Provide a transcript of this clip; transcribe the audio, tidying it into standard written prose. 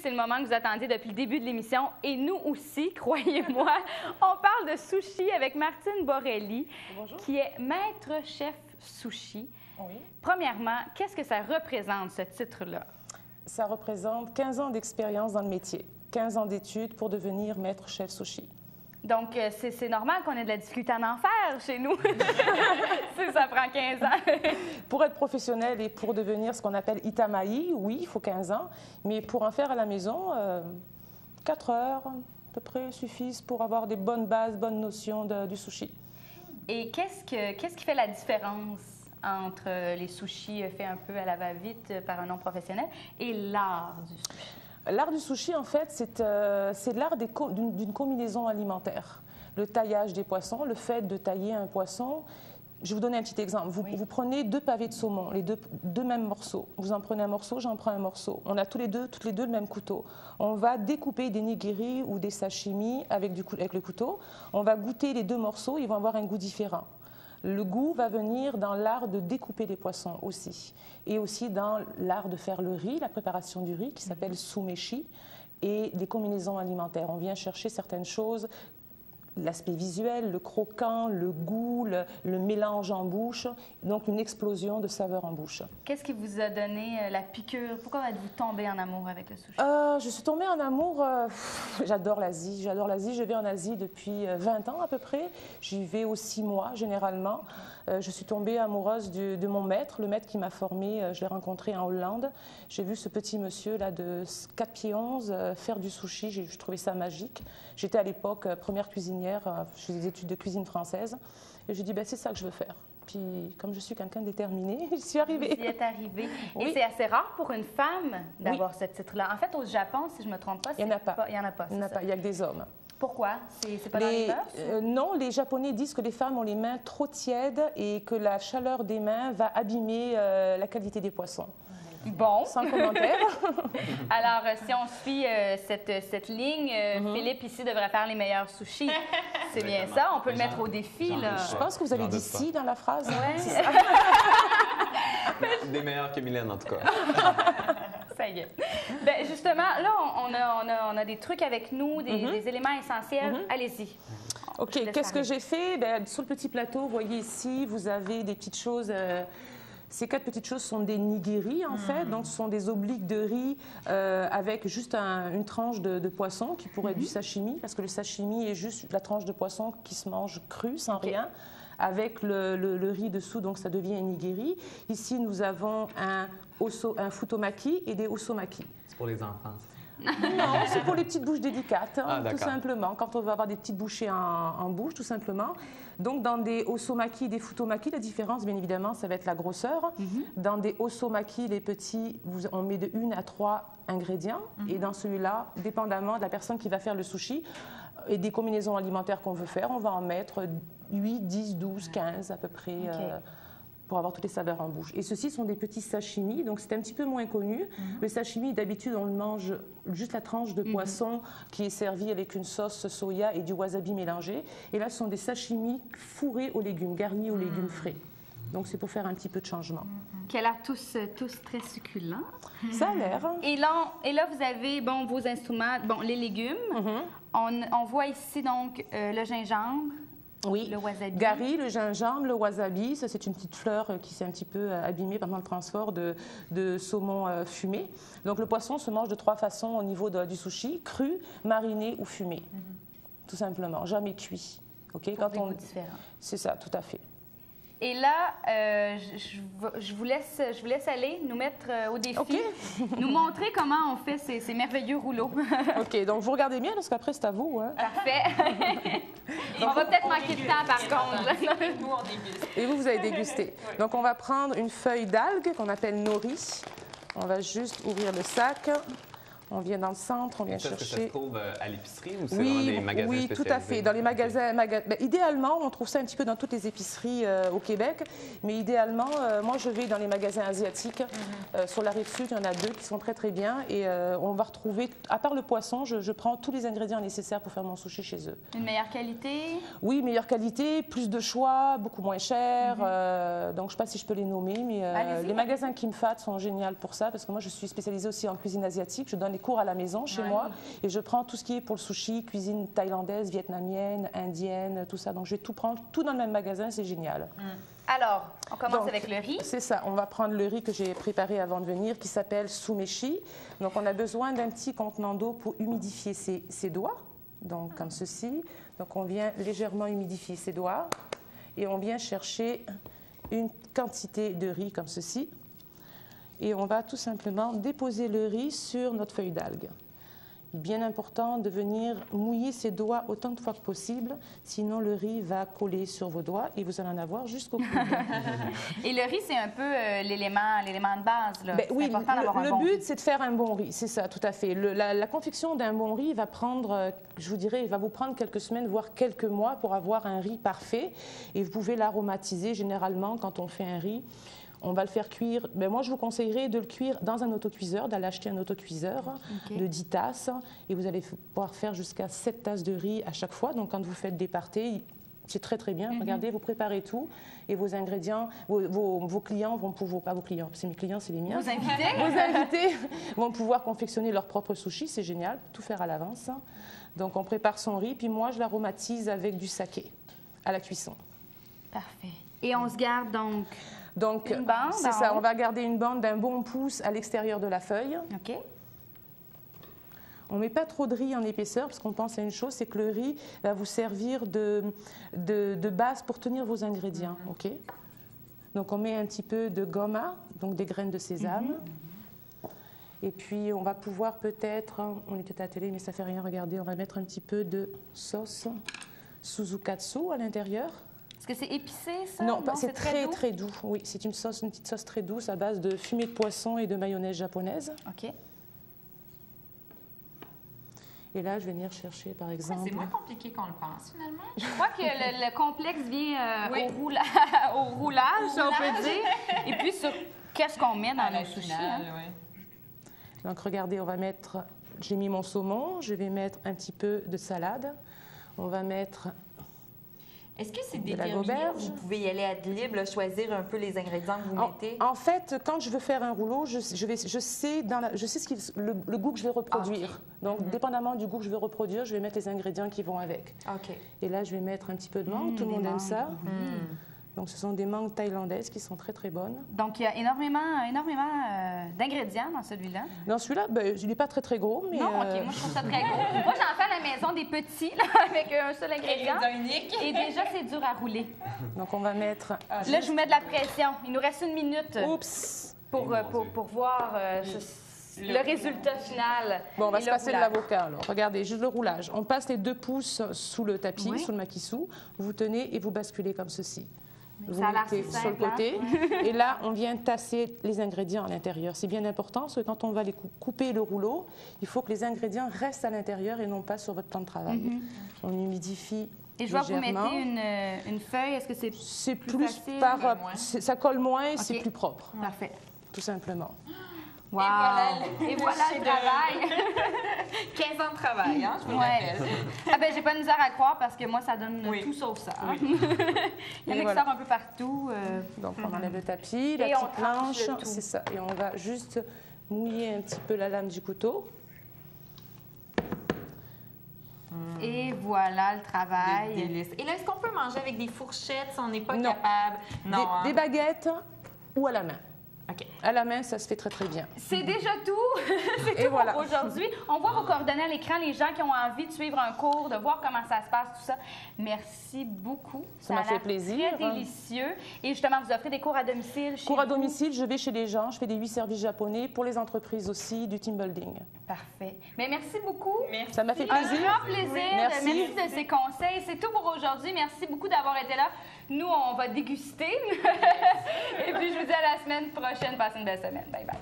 c'est le moment que vous attendiez depuis le début de l'émission. Et nous aussi, croyez-moi. On parle de sushi avec Martine Borelli, qui est maître chef sushi. Oui. Premièrement, qu'est-ce que ça représente, ce titre-là? Ça représente 15 ans d'expérience dans le métier, 15 ans d'études pour devenir maître chef sushi. Donc, c'est normal qu'on ait de la difficulté à en faire chez nous. Ça prend 15 ans. Pour être professionnel et pour devenir ce qu'on appelle itamaï, oui, il faut 15 ans. Mais pour en faire à la maison, 4 heures à peu près suffisent pour avoir des bonnes bases, bonnes notions du sushi. Et qu'est-ce qui fait la différence entre les sushis faits un peu à la va-vite par un non-professionnel et l'art du sushi? L'art du sushi, en fait, c'est l'art d'une combinaison alimentaire. Le taillage des poissons, le fait de tailler un poisson. Je vais vous donner un petit exemple. Vous prenez 2 pavés de saumon, les deux mêmes morceaux. Vous en prenez un morceau, j'en prends un morceau. On a toutes les deux le même couteau. On va découper des nigiri ou des sashimi avec le couteau. On va goûter les 2 morceaux, ils vont avoir un goût différent. Le goût va venir dans l'art de découper les poissons aussi. Et aussi dans l'art de faire le riz, la préparation du riz qui s'appelle sumeshi, et des combinaisons alimentaires. On vient chercher certaines choses, l'aspect visuel, le croquant, le goût, le mélange en bouche, donc une explosion de saveurs en bouche. Qu'est-ce qui vous a donné la piqûre? Pourquoi êtes-vous tombée en amour avec le sushi? Je suis tombée en amour, j'adore l'Asie. Je vais en Asie depuis 20 ans à peu près. J'y vais aux 6 mois généralement. Je suis tombée amoureuse de mon maître, le maître qui m'a formée. Je l'ai rencontré en Hollande. J'ai vu ce petit monsieur là de 4 pieds 11 faire du sushi. Je trouvais ça magique. J'étais à l'époque première cuisinière. Je faisais des études de cuisine française. Et je dis, c'est ça que je veux faire. Puis, comme je suis quelqu'un de déterminé, j'y suis arrivée. Vous y êtes arrivée. Oui. Et c'est assez rare pour une femme d'avoir ce titre-là. En fait, au Japon, si je ne me trompe pas, il n'y en a pas. Il n'y en a pas, il n'y en a pas. Il y a que des hommes. Pourquoi? C'est pas dans les mœurs? Non, les Japonais disent que les femmes ont les mains trop tièdes et que la chaleur des mains va abîmer la qualité des poissons. Bon. Sans commentaire. Alors, si on suit cette ligne, Philippe ici devrait faire les meilleurs sushis. C'est bien ça, on peut le mettre au défi. Là. Je pense que vous avez dit « si » dans la phrase. Ouais. Des meilleurs que Mylène, en tout cas. Ça y est. Bien, justement, là, on a des trucs avec nous, des éléments essentiels. Allez-y. OK, qu'est-ce que j'ai fait? Sur le petit plateau, vous voyez ici, vous avez des petites choses... Ces 4 petites choses sont des nigiri, en fait. Donc, ce sont des obliques de riz avec juste une tranche de poisson qui pourrait être du sashimi, parce que le sashimi est juste la tranche de poisson qui se mange crue, sans rien, avec le riz dessous, donc ça devient un nigiri. Ici, nous avons un futomaki et des osomaki. C'est pour les enfants, ça. Non, c'est pour les petites bouches délicates, tout simplement. Quand on veut avoir des petites bouchées en bouche, tout simplement. Donc, dans des osomaki et des futomaki, la différence, bien évidemment, ça va être la grosseur. Dans des osomaki, les petits, on met de 1 à 3 ingrédients. Et dans celui-là, dépendamment de la personne qui va faire le sushi et des combinaisons alimentaires qu'on veut faire, on va en mettre 8, 10, 12, 15 à peu près. Pour avoir toutes les saveurs en bouche. Et ceux-ci sont des petits sashimi, donc c'est un petit peu moins connu. Le sashimi, d'habitude, on le mange juste la tranche de poisson qui est servie avec une sauce soya et du wasabi mélangé. Et là, ce sont des sashimi fourrés aux légumes, garnis aux légumes frais. Donc, c'est pour faire un petit peu de changement. Qui a l'air tous très succulents. Ça a l'air. Et là, vous avez vos instruments, les légumes. On voit ici, donc, le gingembre. Oui, le wasabi. Gari, le gingembre, le wasabi, ça c'est une petite fleur qui s'est un petit peu abîmée pendant le transport de saumon fumé. Donc le poisson se mange de 3 façons au niveau du sushi, cru, mariné ou fumé, tout simplement, jamais cuit. Okay? Pour des goûts différents. C'est ça, tout à fait. Et là, je vous laisse aller, nous mettre au défi, nous montrer comment on fait ces merveilleux rouleaux. OK, donc vous regardez bien, parce qu'après, c'est à vous. Hein? Parfait. On va peut-être manquer de temps, par contre. Nous, on déguste. Et vous allez déguster. Donc, on va prendre une feuille d'algue qu'on appelle nori. On va juste ouvrir le sac. On vient dans le centre, on vient chercher... Est-ce que ça se trouve à l'épicerie ou c'est dans des magasins spécialisés? Oui, tout à fait. Dans les magasins... idéalement, on trouve ça un petit peu dans toutes les épiceries au Québec. Mais idéalement, moi, je vais dans les magasins asiatiques. Sur la rive sud, il y en a 2 qui sont très, très bien. Et on va retrouver, à part le poisson, je prends tous les ingrédients nécessaires pour faire mon sushi chez eux. Une meilleure qualité? Oui, meilleure qualité, plus de choix, beaucoup moins cher. Donc, je ne sais pas si je peux les nommer, mais les magasins Kim Fat sont géniaux pour ça. Parce que moi, je suis spécialisée aussi en cuisine asiatique. Je donne des cours à la maison chez moi et je prends tout ce qui est pour le sushi, cuisine thaïlandaise, vietnamienne, indienne, tout ça. Donc je vais tout prendre, tout dans le même magasin, c'est génial. Alors, on commence avec le riz. C'est ça, on va prendre le riz que j'ai préparé avant de venir qui s'appelle sumeshi. Donc on a besoin d'un petit contenant d'eau pour humidifier ses doigts, donc comme ceci. Donc on vient légèrement humidifier ses doigts et on vient chercher une quantité de riz comme ceci. Et on va tout simplement déposer le riz sur notre feuille d'algue. Bien important de venir mouiller ses doigts autant de fois que possible, sinon le riz va coller sur vos doigts et vous allez en avoir jusqu'au coude. Et le riz, c'est un peu l'élément de base. Là. Oui, important d'avoir un bon but, riz. c'est de faire un bon riz, c'est ça, tout à fait. La confection d'un bon riz va prendre, je vous dirais, il va vous prendre quelques semaines, voire quelques mois pour avoir un riz parfait. Et vous pouvez l'aromatiser généralement quand on fait un riz. On va le faire cuire. Moi, je vous conseillerais de le cuire dans un autocuiseur, d'aller acheter un autocuiseur de 10 tasses. Et vous allez pouvoir faire jusqu'à 7 tasses de riz à chaque fois. Donc, quand vous faites des parties, c'est très, très bien. Regardez, vous préparez tout. Et vos ingrédients, vos clients vont pouvoir... Pas vos clients, c'est mes clients, c'est les miens. Vos invités? Vos invités vont pouvoir confectionner leur propre sushi. C'est génial, tout faire à l'avance. Donc, on prépare son riz. Puis moi, je l'aromatise avec du saké à la cuisson. Parfait. Et on se garde donc une bande. C'est ça, on va garder une bande d'un bon pouce à l'extérieur de la feuille. OK. On ne met pas trop de riz en épaisseur parce qu'on pense à une chose, c'est que le riz va vous servir de base pour tenir vos ingrédients. OK? Donc, on met un petit peu de goma, donc des graines de sésame. Et puis, on va pouvoir peut-être, on était à la télé, mais ça ne fait rien, regardez, on va mettre un petit peu de sauce Suzukatsu à l'intérieur. Est-ce que c'est épicé, ça? Non, c'est très, très doux. Oui, c'est une petite sauce très douce à base de fumée de poisson et de mayonnaise japonaise. OK. Et là, je vais venir chercher, par exemple... C'est moins compliqué qu'on le pense, finalement. Je crois que le complexe vient au roulage, si on peut dire. Et puis, sur qu'est-ce qu'on met dans nos sushis. Donc, regardez, on va mettre... J'ai mis mon saumon, je vais mettre un petit peu de salade. On va mettre... Est-ce que c'est déterminé? Vous pouvez y aller à libre, choisir un peu les ingrédients que vous mettez? En fait, quand je veux faire un rouleau, je sais le goût que je vais reproduire. Donc, dépendamment du goût que je veux reproduire, je vais mettre les ingrédients qui vont avec. Et là, je vais mettre un petit peu de mangue. Tout le monde aime ça. Donc, ce sont des mangues thaïlandaises qui sont très, très bonnes. Donc, il y a énormément d'ingrédients dans celui-là. Dans celui-là, il n'est pas très, très gros. Mais non, OK, moi, je trouve ça très gros. Moi, j'en fais à la maison des petits, là, avec un seul ingrédient. Et déjà, c'est dur à rouler. Donc, on va mettre... Là, je vous mets de la pression. Il nous reste 1 minute. Oups! Pour voir le résultat final. Bon, on va se passer de l'avocat, alors. Regardez, juste le roulage. On passe les 2 pouces sous le tapis, sous le makisou. Vous tenez et vous basculez comme ceci. Vous mettez sur le côté. Et là, on vient tasser les ingrédients à l'intérieur. C'est bien important parce que quand on va les couper le rouleau, il faut que les ingrédients restent à l'intérieur et non pas sur votre plan de travail. On humidifie. Et je vois que vous mettez une feuille. Est-ce que c'est plus facile? Ça colle moins et c'est plus propre. Parfait. Tout simplement. Wow. Et voilà le travail. 15 ans de travail, hein, je vous rappelle. Ah ben, j'ai pas de misère à croire parce que moi, ça donne tout sauf ça. Hein? Il y en a qui sortent un peu partout. Donc, on enlève le tapis, la petite planche, c'est ça. Et on va juste mouiller un petit peu la lame du couteau. Et voilà le travail. Et là, est-ce qu'on peut manger avec des fourchettes si on n'est pas capable? Non. Des baguettes ou à la main. À la main, ça se fait très, très bien. C'est déjà tout. C'est tout pour aujourd'hui. On voit vos coordonnées à l'écran, les gens qui ont envie de suivre un cours, de voir comment ça se passe, tout ça. Merci beaucoup. Ça m'a fait plaisir. Très délicieux. Et justement, vous offrez des cours à domicile chez Cours à domicile, je vais chez les gens. Je fais des 8 services japonais pour les entreprises aussi, du team building. Parfait. Mais merci beaucoup. Merci. Ça m'a fait plaisir. Un grand plaisir. Merci de ces conseils. C'est tout pour aujourd'hui. Merci beaucoup d'avoir été là. Nous, on va déguster. Et puis, je vous dis à la semaine prochaine. Passez une belle semaine. Bye bye.